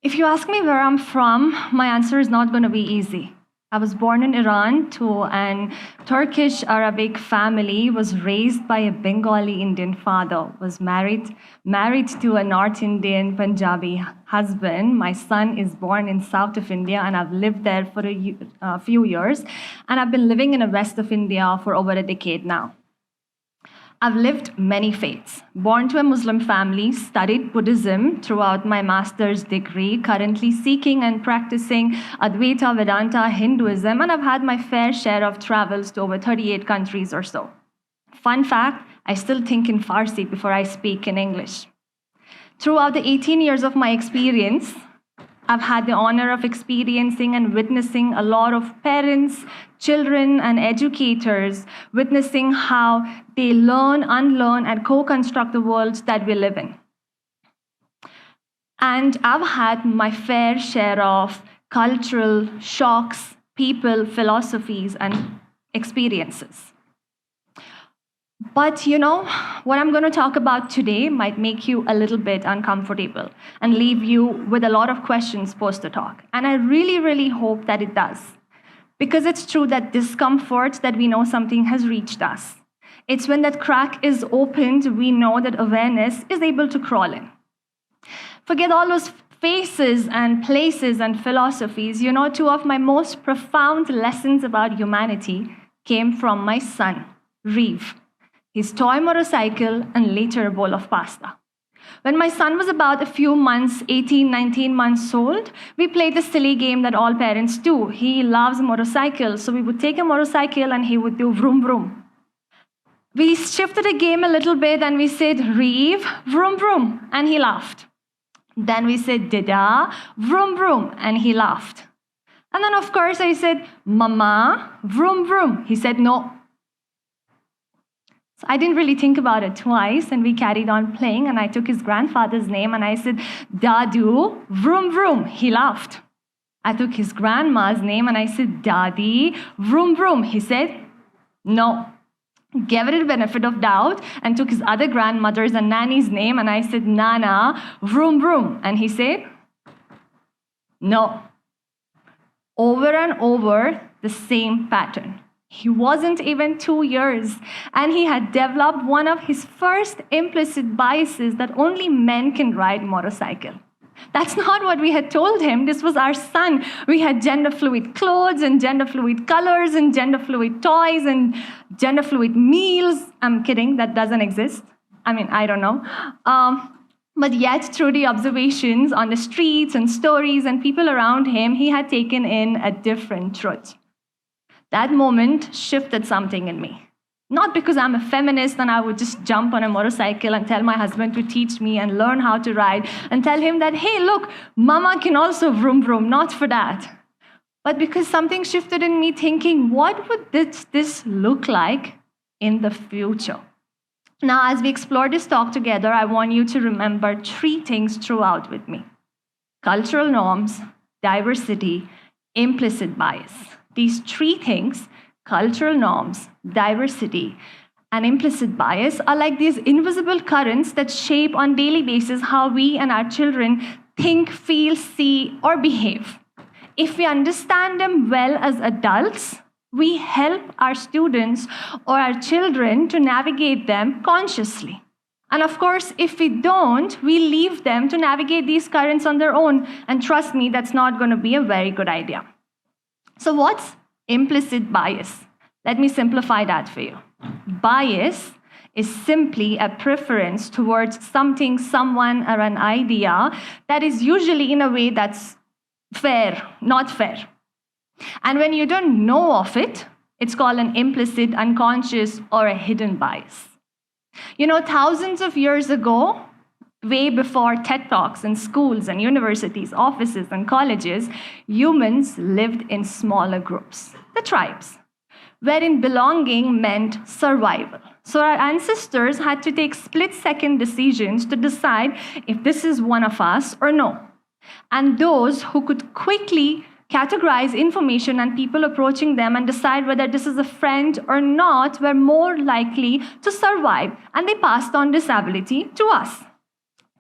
If you ask me where I'm from, my answer is not going to be easy. I was born in Iran to an Turkish Arabic family, was raised by a Bengali Indian father, was married to a North Indian Punjabi husband. My son is born in south of India, and I've lived there for a few years. And I've been living in the west of India for over a decade now. I've lived many faiths. Born to a Muslim family, studied Buddhism throughout my master's degree, currently seeking and practicing Advaita Vedanta Hinduism, and I've had my fair share of travels to over 38 countries or so. Fun fact, I still think in Farsi before I speak in English. Throughout the 18 years of my experience, I've had the honor of experiencing and witnessing a lot of parents, children, and educators witnessing how they learn, unlearn, and co-construct the worlds that we live in. And I've had my fair share of cultural shocks, people, philosophies, and experiences. But what I'm going to talk about today might make you a little bit uncomfortable and leave you with a lot of questions post the talk. And I really, really hope that it does. Because it's true that discomfort, that we know something has reached us. It's when that crack is opened, we know that awareness is able to crawl in. Forget all those faces and places and philosophies. Two of my most profound lessons about humanity came from my son, Reeve. His toy motorcycle, and later a bowl of pasta. When my son was about a few months, 18, 19 months old, we played the silly game that all parents do. He loves motorcycles, so we would take a motorcycle and he would do vroom vroom. We shifted the game a little bit and we said, Reeve, vroom vroom, and he laughed. Then we said, Dada, vroom vroom, and he laughed. And then of course I said, Mama, vroom vroom. He said, no. So I didn't really think about it twice, and we carried on playing, and I took his grandfather's name, and I said, Dadu, vroom vroom. He laughed. I took his grandma's name, and I said, Dadi, vroom vroom. He said, no. Gave it a benefit of doubt, and took his other grandmother's and nanny's name, and I said, Nana, vroom vroom. And he said, no. Over and over, the same pattern. He wasn't even 2 years, and he had developed one of his first implicit biases that only men can ride motorcycle. That's not what we had told him. This was our son. We had gender-fluid clothes and gender-fluid colors and gender-fluid toys and gender-fluid meals. I'm kidding, that doesn't exist. I don't know. But yet, through the observations on the streets and stories and people around him, he had taken in a different truth. That moment shifted something in me. Not because I'm a feminist and I would just jump on a motorcycle and tell my husband to teach me and learn how to ride and tell him that, hey, look, mama can also vroom vroom, not for that. But because something shifted in me thinking, what would this look like in the future? Now, as we explore this talk together, I want you to remember 3 things throughout with me. Cultural norms, diversity, implicit bias. These 3 things, cultural norms, diversity, and implicit bias, are like these invisible currents that shape on a daily basis how we and our children think, feel, see, or behave. If we understand them well as adults, we help our students or our children to navigate them consciously. And of course, if we don't, we leave them to navigate these currents on their own. And trust me, that's not going to be a very good idea. So what's implicit bias? Let me simplify that for you. Bias is simply a preference towards something, someone, or an idea that is usually in a way that's fair, not fair. And when you don't know of it, it's called an implicit, unconscious, or a hidden bias. Thousands of years ago, way before TED Talks in schools and universities, offices and colleges, humans lived in smaller groups, the tribes, wherein belonging meant survival. So our ancestors had to take split-second decisions to decide if this is one of us or no. And those who could quickly categorize information and people approaching them and decide whether this is a friend or not were more likely to survive, and they passed on this ability to us.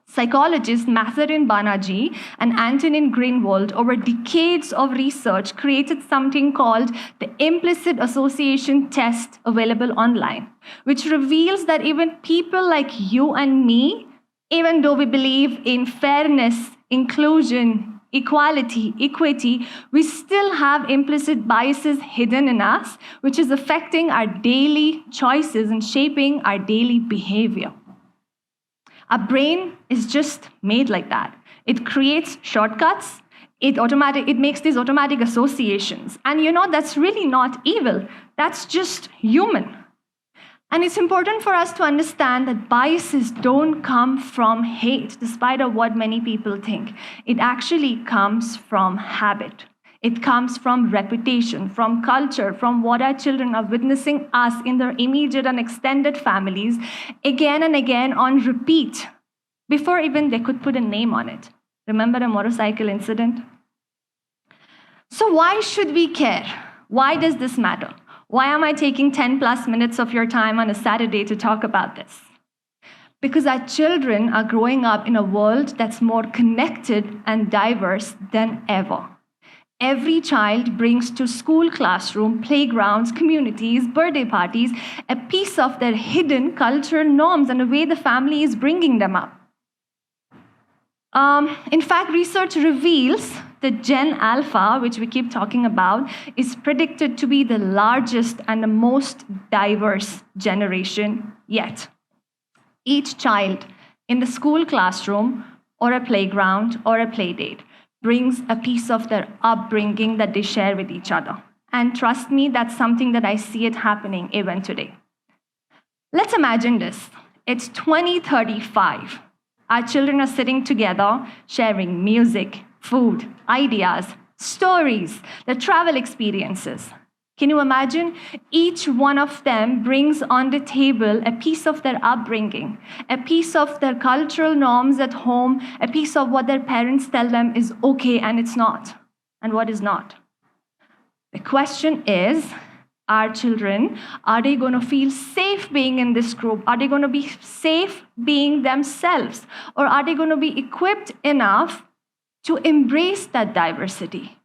Psychologists Mathurin Banerjee and Antonin Greenwald, over decades of research, created something called the implicit association test, available online, which reveals that even people like you and me, even though we believe in fairness, inclusion, equality, equity, we still have implicit biases hidden in us, which is affecting our daily choices and shaping our daily behavior. Our brain is just made like that. It creates shortcuts. It makes these automatic associations. And that's really not evil. That's just human. And it's important for us to understand that biases don't come from hate, despite of what many people think. It actually comes from habit. It comes from reputation, from culture, from what our children are witnessing us in their immediate and extended families again and again on repeat, before even they could put a name on it. Remember a motorcycle incident? So why should we care? Why does this matter? Why am I taking 10 plus minutes of your time on a Saturday to talk about this? Because our children are growing up in a world that's more connected and diverse than ever. Every child brings to school, classroom, playgrounds, communities, birthday parties, a piece of their hidden cultural norms and the way the family is bringing them up. In fact, research reveals that Gen Alpha, which we keep talking about, is predicted to be the largest and the most diverse generation yet. Each child in the school classroom or a playground or a play date brings a piece of their upbringing that they share with each other. And trust me, that's something that I see it happening even today. Let's imagine this. It's 2035. Our children are sitting together, sharing music, food, ideas, stories, their travel experiences. Can you imagine? Each one of them brings on the table a piece of their upbringing, a piece of their cultural norms at home, a piece of what their parents tell them is okay and it's not, and what is not. The question is, our children, are they going to feel safe being in this group? Are they going to be safe being themselves? Or are they going to be equipped enough to embrace that diversity?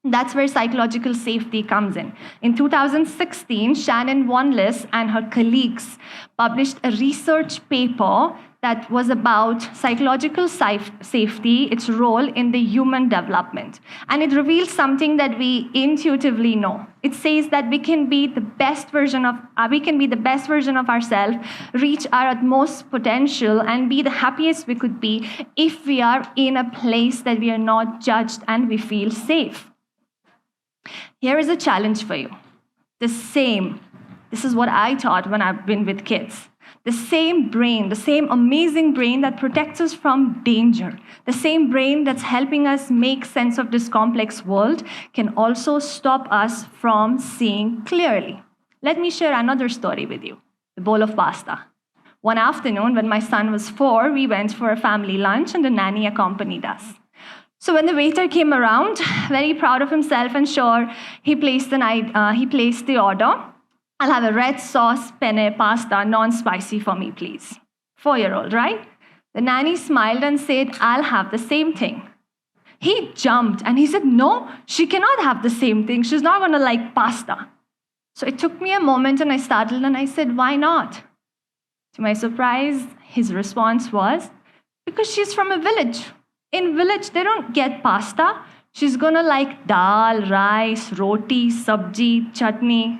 That's where psychological safety comes in. In 2016, Shannon Wonless and her colleagues published a research paper that was about psychological safety, its role in the human development. And it reveals something that we intuitively know. It says that we can be the best version of ourselves, reach our utmost potential, and be the happiest we could be if we are in a place that we are not judged and we feel safe. Here is a challenge for you. This is what I taught when I've been with kids. The same brain, the same amazing brain that protects us from danger, the same brain that's helping us make sense of this complex world can also stop us from seeing clearly. Let me share another story with you, the bowl of pasta. One afternoon when my son was 4, we went for a family lunch and the nanny accompanied us. So when the waiter came around, very proud of himself and sure, he placed the order. I'll have a red sauce penne pasta, non-spicy for me, please. 4-year-old, right? The nanny smiled and said, I'll have the same thing. He jumped and he said, no, she cannot have the same thing. She's not going to like pasta. So it took me a moment and I startled and I said, why not? To my surprise, his response was, because she's from a village. In village, they don't get pasta. She's going to like dal, rice, roti, sabji, chutney.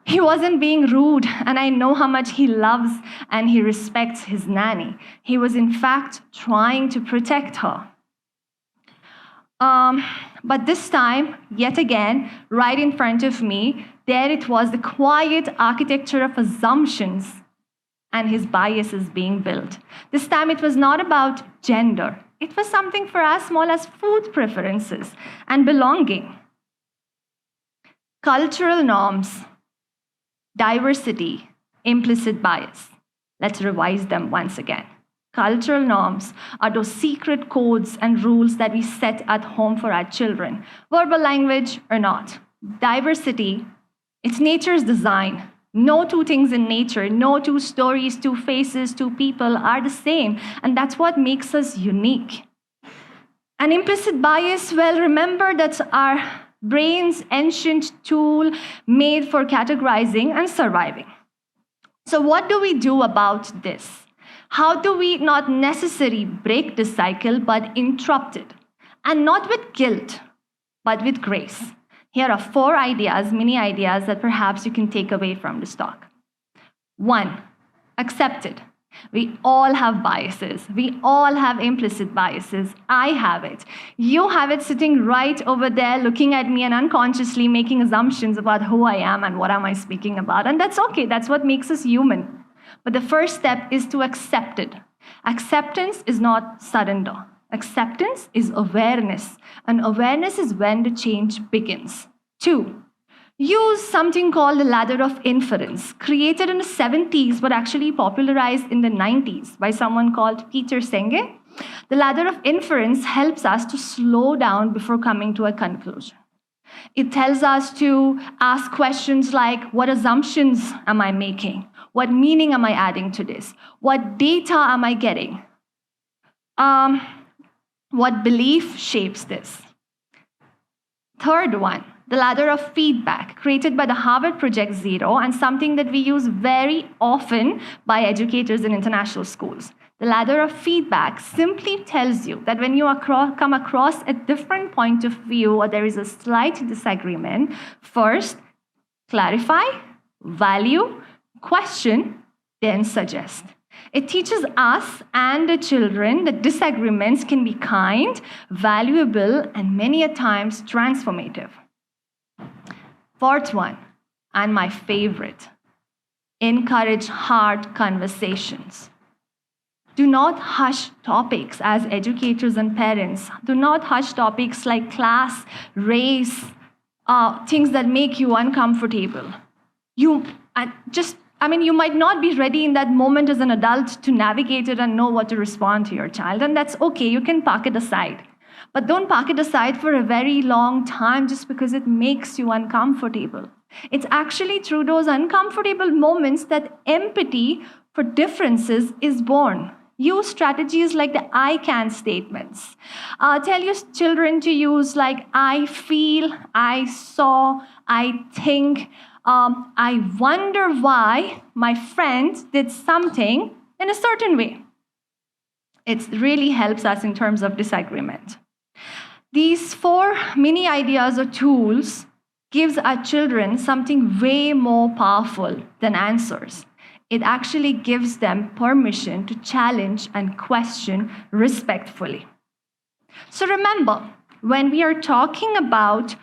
He wasn't being rude, and I know how much he loves and he respects his nanny. He was, in fact, trying to protect her. But this time, yet again, right in front of me, there it was, the quiet architecture of assumptions and his biases being built. This time, it was not about gender. It was something for as small as food preferences and belonging. Cultural norms, diversity, implicit bias. Let's revise them once again. cultural norms are those secret codes and rules that we set at home for our children, verbal language or not. Diversity, it's nature's design. No two things in nature, no two stories, two faces, two people are the same. And that's what makes us unique. An implicit bias, well, remember that's our brain's ancient tool made for categorizing and surviving. So what do we do about this? How do we not necessarily break this cycle, but interrupt it? And not with guilt, but with grace. Here are 4 ideas, mini ideas that perhaps you can take away from this talk. 1, accept it. We all have biases. We all have implicit biases. I have it. You have it sitting right over there looking at me and unconsciously making assumptions about who I am and what am I speaking about. And that's okay. That's what makes us human. But the first step is to accept it. Acceptance is not surrender. Acceptance is awareness. And awareness is when the change begins. 2, use something called the ladder of inference, created in the 70s but actually popularized in the 90s by someone called Peter Senge. The ladder of inference helps us to slow down before coming to a conclusion. It tells us to ask questions like, what assumptions am I making? What meaning am I adding to this? What data am I getting? What belief shapes this? Third one, the ladder of feedback, created by the Harvard Project Zero and something that we use very often by educators in international schools. The ladder of feedback simply tells you that when you come across a different point of view or there is a slight disagreement, first, clarify, value, question, then suggest. It teaches us and the children that disagreements can be kind, valuable, and many a times transformative. 4th one, and my favorite, encourage hard conversations. Do not hush topics as educators and parents. Do not hush topics like class, race, things that make you uncomfortable. You might not be ready in that moment as an adult to navigate it and know what to respond to your child, and that's okay. You can park it aside. But don't park it aside for a very long time just because it makes you uncomfortable. It's actually through those uncomfortable moments that empathy for differences is born. Use strategies like the I can statements. Tell your children to use like I feel, I saw, I think, I wonder why my friend did something in a certain way. It really helps us in terms of disagreement. These 4 mini ideas or tools gives our children something way more powerful than answers. It actually gives them permission to challenge and question respectfully. So remember, when we are talking about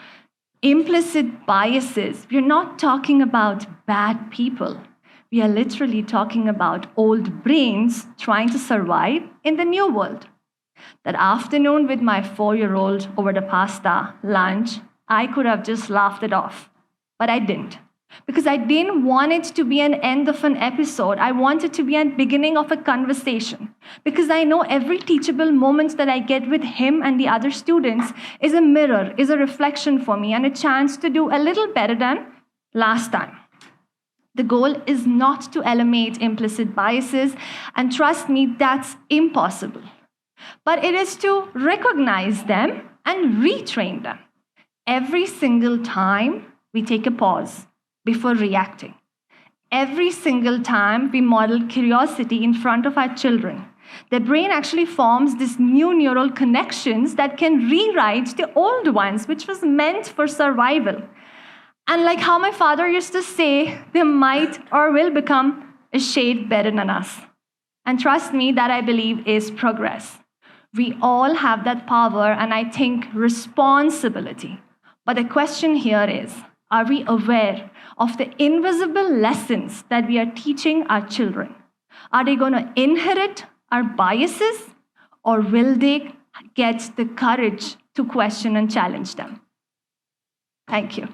implicit biases, we're not talking about bad people. We are literally talking about old brains trying to survive in the new world. That afternoon with my 4-year-old over the pasta lunch, I could have just laughed it off, but I didn't. Because I didn't want it to be an end of an episode. I wanted to be a beginning of a conversation. Because I know every teachable moment that I get with him and the other students is a mirror, is a reflection for me, and a chance to do a little better than last time. The goal is not to eliminate implicit biases, and trust me, that's impossible. But it is to recognize them and retrain them. Every single time we take a pause before reacting. Every single time we model curiosity in front of our children, the brain actually forms these new neural connections that can rewrite the old ones, which was meant for survival. And like how my father used to say, they might or will become a shade better than us. And trust me, that I believe is progress. We all have that power and I think responsibility. But the question here is, are we aware of the invisible lessons that we are teaching our children? Are they going to inherit our biases, or will they get the courage to question and challenge them? Thank you.